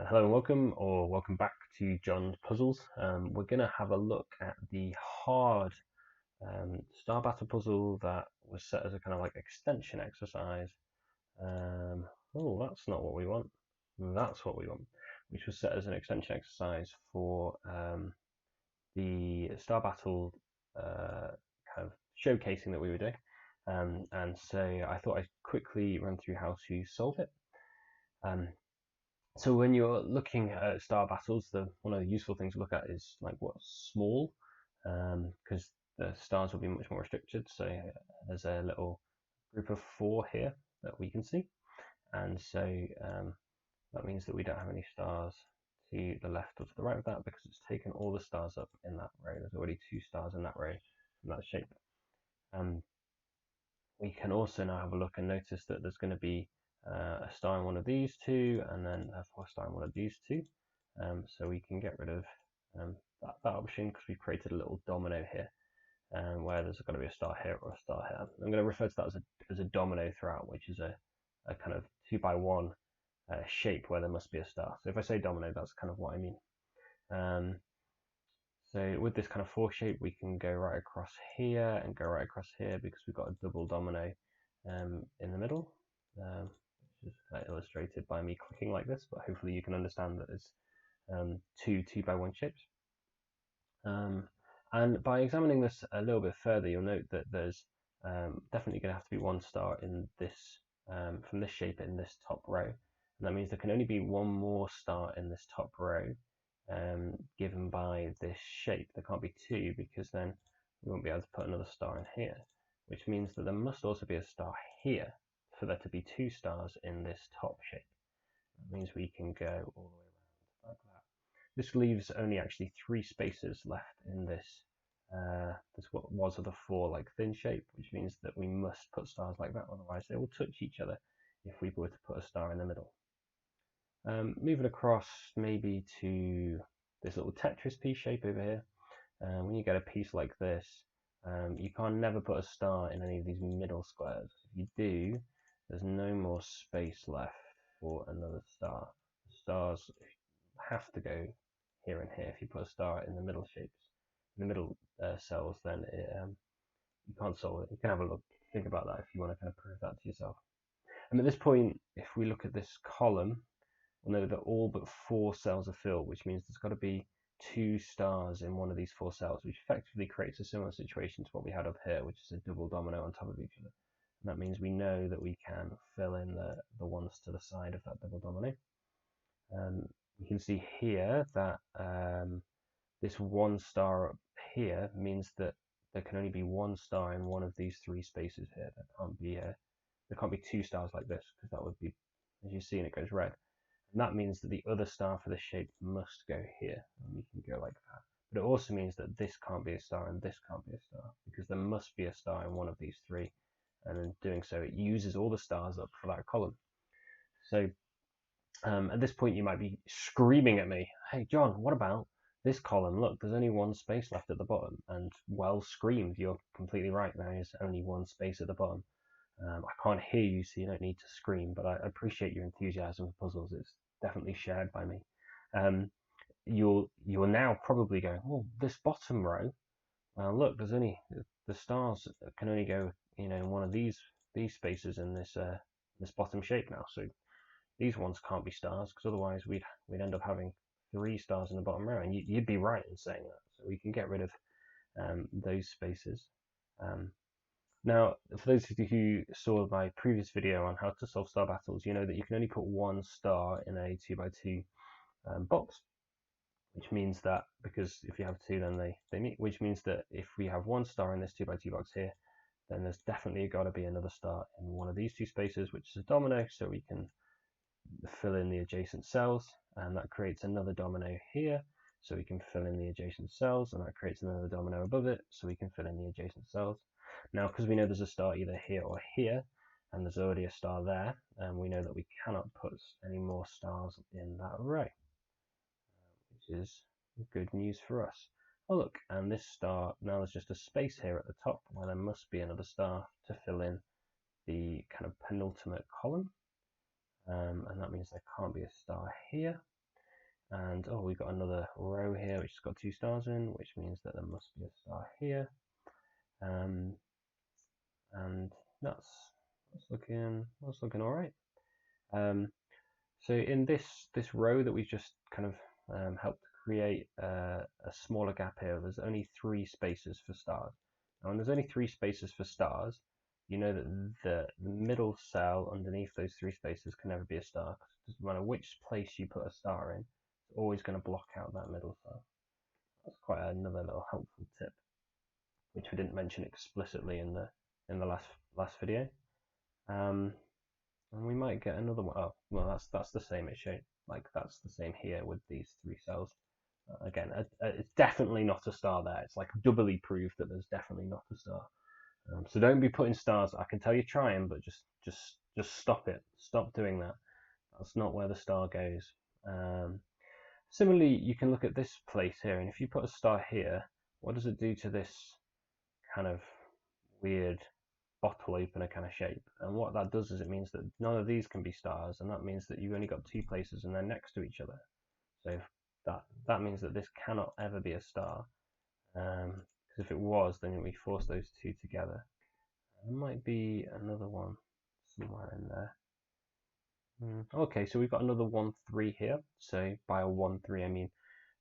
Hello and welcome, or welcome back to John's Puzzles. We're going to have a look at the hard Star Battle puzzle that was set as a kind of like extension exercise. Oh, that's not what we want. That's what we want, which was set as an extension exercise for the Star Battle kind of showcasing that we were doing. And so I thought I'd quickly run through how to solve it. So when you're looking at star battles, one of the useful things to look at is like what's small, because the stars will be much more restricted. So there's a little group of 4 here that we can see, and so that means that we don't have any stars to the left or to the right of that because it's taken all the stars up in that row. There's already 2 stars in that row from that shape. We can also now have a look and notice that there's going to be a star in one of these 2 and then a star in one of these 2. So we can get rid of that option because we've created a little domino here where there's going to be a star here or a star here. I'm going to refer to that as a domino throughout, which is a kind of 2x1 shape where there must be a star. So if I say domino, that's kind of what I mean. So with this kind of 4 shape, we can go right across here and go right across here because we've got a double domino in the middle, which is illustrated by me clicking like this, but hopefully you can understand that it's 2 2x1 shapes. And by examining this a little bit further, you'll note that there's definitely going to have to be 1 star in this from this shape in this top row. And that means there can only be 1 more star in this top row given by this shape. There can't be 2 because then we won't be able to put another star in here, which means that there must also be a star here for there to be 2 stars in this top shape. That means we can go all the way around like that. This leaves only actually 3 spaces left in this what was of the 4 like thin shape, which means that we must put stars like that, otherwise they will touch each other if we were to put a star in the middle. Moving across maybe to this little Tetris piece shape over here. When you get a piece like this, you can't never put a star in any of these middle squares. If you do, there's no more space left for another star. The stars have to go here and here. If you put a star in the middle shapes, in the middle cells, then you can't solve it. You can have a look, think about that if you want to kind of prove that to yourself. And at this point, if we look at this column, we'll know that all but 4 cells are filled, which means there's got to be 2 stars in one of these 4 cells, which effectively creates a similar situation to what we had up here, which is a double domino on top of each other. And that means we know that we can fill in the ones to the side of that double domino. We can see here that this 1 star up here means that there can only be 1 star in one of these 3 spaces here. There can't be 2 stars like this because that would be, as you see, and it goes red. And that means that the other star for this shape must go here, and we can go like that. But it also means that this can't be a star and this can't be a star, because there must be a star in one of these 3. And in doing so, it uses all the stars up for that column. So at this point, you might be screaming at me, "Hey, John, what about this column? Look, there's only 1 space left at the bottom." And well screamed, you're completely right. There is only 1 space at the bottom. I can't hear you, so you don't need to scream, but I appreciate your enthusiasm for puzzles. It's definitely shared by me. You're now probably going, "Oh, this bottom row. Well, look, there's only the stars can only go, in one of these spaces in this bottom shape now. So these ones can't be stars because otherwise we'd end up having 3 stars in the bottom row." And you'd be right in saying that. So we can get rid of those spaces. Now, for those of you who saw my previous video on how to solve star battles, you know that you can only put 1 star in a 2x2 box, which means that, because if you have 2 then they meet, which means that if we have 1 star in this 2x2 box here, then there's definitely got to be another star in one of these 2 spaces, which is a domino, so we can fill in the adjacent cells, and that creates another domino here, so we can fill in the adjacent cells, and that creates another domino above it, so we can fill in the adjacent cells. Now, because we know there's a star either here or here, and there's already a star there, and we know that we cannot put any more stars in that array, which is good news for us. Oh look, and this star, now there's just a space here at the top where there must be another star to fill in the kind of penultimate column, and that means there can't be a star here. And oh, we've got another row here which has got 2 stars in, which means that there must be a star here. And that's looking all right. So in this row that we've just kind of helped create a smaller gap here, there's only 3 spaces for stars. Now, when there's only 3 spaces for stars, you know that the middle cell underneath those 3 spaces can never be a star. 'Cause it doesn't matter which place you put a star in, it's always going to block out that middle cell. That's quite another little helpful tip, which we didn't mention explicitly in the last video. And we might get another one. Oh, well, that's the same shape. Like that's the same here with these 3 cells. Again, it's definitely not a star there. It's like doubly proved that there's definitely not a star. So don't be putting stars. I can tell you're trying, but just stop it. Stop doing that. That's not where the star goes. Similarly, you can look at this place here, and if you put a star here, what does it do to this kind of weird bottle opener kind of shape? And what that does is it means that none of these can be stars, and that means that you've only got 2 places and they're next to each other. So that means that this cannot ever be a star, because if it was, then we force those 2 together. There might be another one somewhere in there. Okay, so we've got another 1, 3 here. So by a 1, 3, I mean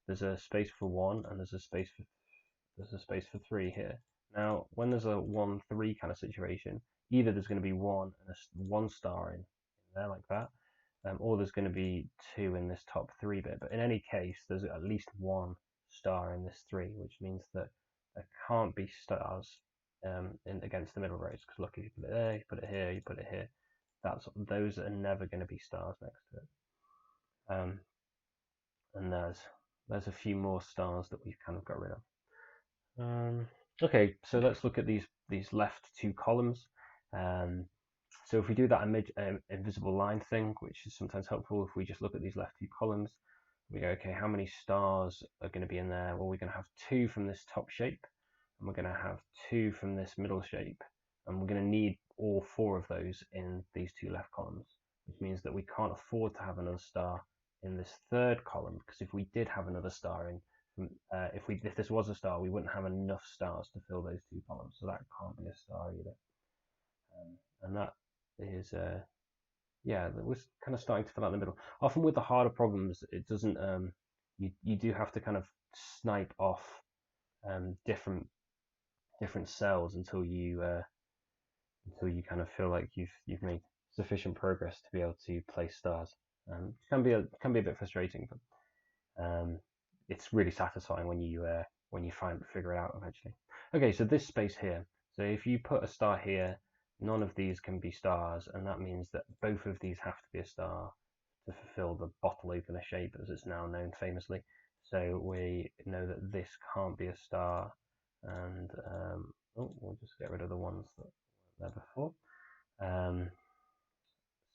there's a space for 1 and there's a space for 3 here. Now, when there's a 1, 3 kind of situation, either there's going to be 1 and 1 star in there like that, or there's going to be 2 in this top 3 bit. But in any case, there's at least 1 star in this 3, which means that there can't be stars against the middle rows. Because look, if you put it there, you put it here, you put it here, those are never going to be stars next to it. And there's a few more stars that we've kind of got rid of. Okay, so let's look at these left 2 columns. So if we do that invisible line thing, which is sometimes helpful, if we just look at these left 2 columns, we go, okay, how many stars are going to be in there? Well, we're going to have 2 from this top shape, and we're going to have 2 from this middle shape, and we're going to need all 4 of those in these 2 left columns, which means that we can't afford to have another star in this 3rd column, because if we did have another star in, if this was a star, we wouldn't have enough stars to fill those 2 columns, so that can't be a star either. And that is, yeah, that was kind of starting to fill out the middle. Often with the harder problems, it doesn't, you do have to kind of snipe off different cells until you kind of feel like you've made sufficient progress to be able to place stars. It can be a bit frustrating, but it's really satisfying when you figure it out eventually. Okay, so this space here. So if you put a star here, none of these can be stars, and that means that both of these have to be a star to fulfill the bottle opener shape, as it's now known famously. So we know that this can't be a star, and we'll just get rid of the ones that were there before.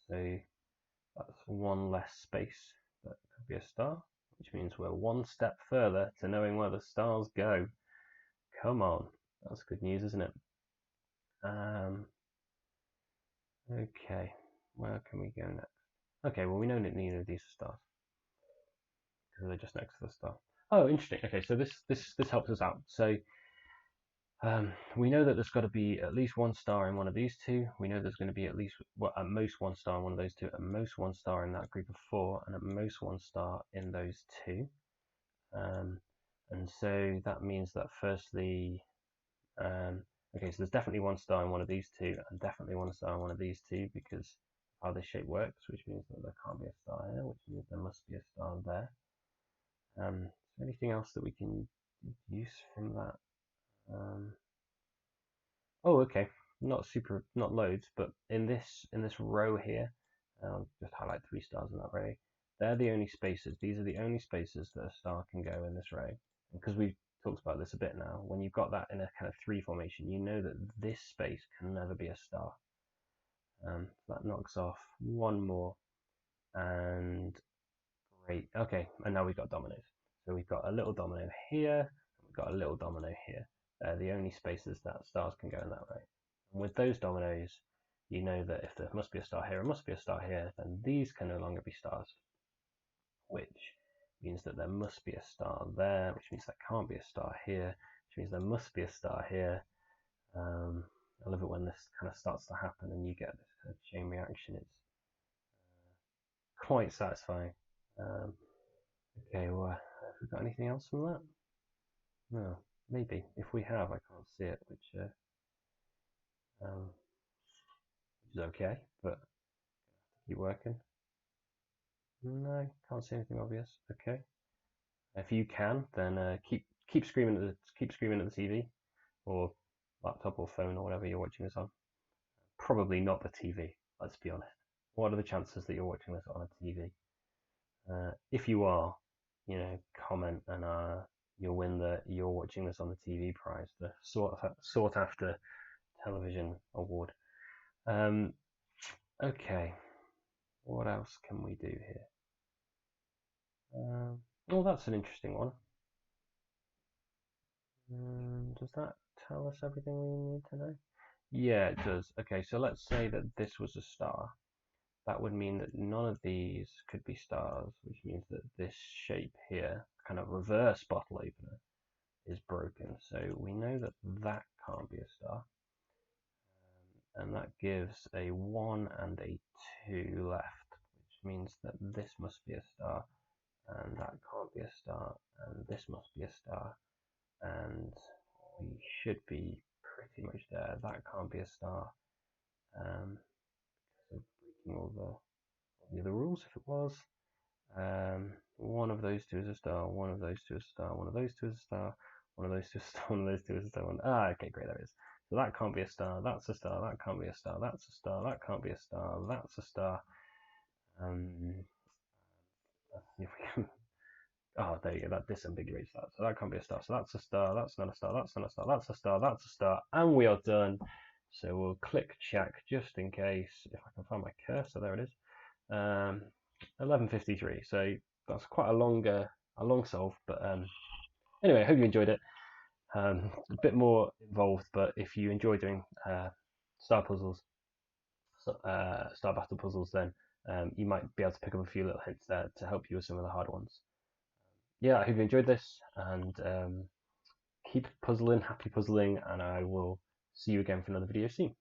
So that's 1 less space that could be a star, which means we're 1 step further to knowing where the stars go. Come on, that's good news, isn't it? Okay, where can we go next? Okay, well, we know that neither of these are stars because they're just next to the star. Oh, interesting. Okay, so this helps us out. So we know that there's got to be at least 1 star in one of these 2. We know there's going to be at least, well, at most 1 star in one of those 2, at most 1 star in that group of 4, and at most 1 star in those 2. And so that means that firstly, okay, so there's definitely 1 star in one of these 2, and definitely 1 star in one of these 2 because how this shape works, which means that there can't be a star here, which means there must be a star there. Is there anything else that we can use from that? Oh, okay, not loads, but in this row here, I'll just highlight 3 stars in that row. They're the only spaces. These are the only spaces that a star can go in this row. Because we've talked about this a bit now, when you've got that in a kind of 3 formation, you know that this space can never be a star. That knocks off 1 more, and great. Okay, and now we've got dominoes. So we've got a little domino here, and we've got a little domino here. They're the only spaces that stars can go in that way. And with those dominoes, you know that if there must be a star here, it must be a star here, then these can no longer be stars, which means that there must be a star there, which means there can't be a star here, which means there must be a star here. I love it when this kind of starts to happen and you get this kind of chain reaction. It's quite satisfying. Okay, well, have we got anything else from that? No, maybe. If we have, I can't see it, which is okay, but keep working. No, can't see anything obvious. Okay. If you can, then keep screaming at the TV or laptop or phone or whatever you're watching this on. Probably not the TV. Let's be honest. What are the chances that you're watching this on a TV? If you are, comment and you'll win the You're Watching This on the TV prize, the sought after television award. Okay, what else can we do here? Well, that's an interesting one. Does that tell us everything we need to know? Yeah, it does. Okay, so let's say that this was a star. That would mean that none of these could be stars, which means that this shape here, kind of reverse bottle opener, is broken. So we know that that can't be a star. And that gives a 1 and a 2 left, which means that this must be a star, and that can't be a star, and this must be a star, and we should be pretty much there. That can't be a star. So breaking all the other rules, if it was. One of those two is a star, one of those two is a star, one of those two is a star, one of those two is a star, one of those two is a star. Okay, great, there it is. So that can't be a star, that's a star, that can't be a star, that's a star, that can't be a star, that's a star. Let's see if we can. Oh, there you go, that disambiguates that. So that can't be a star, so that's a star, that's not a star, that's not a star, that's a star, that's a star, and we are done. So we'll click check just in case, if I can find my cursor, there it is. 11:53. So that's quite a long solve, but anyway, I hope you enjoyed it. A bit more involved, but if you enjoy doing star puzzles, star battle puzzles, then you might be able to pick up a few little hints there to help you with some of the hard ones. Yeah, I hope you enjoyed this, and keep puzzling, happy puzzling, and I will see you again for another video soon.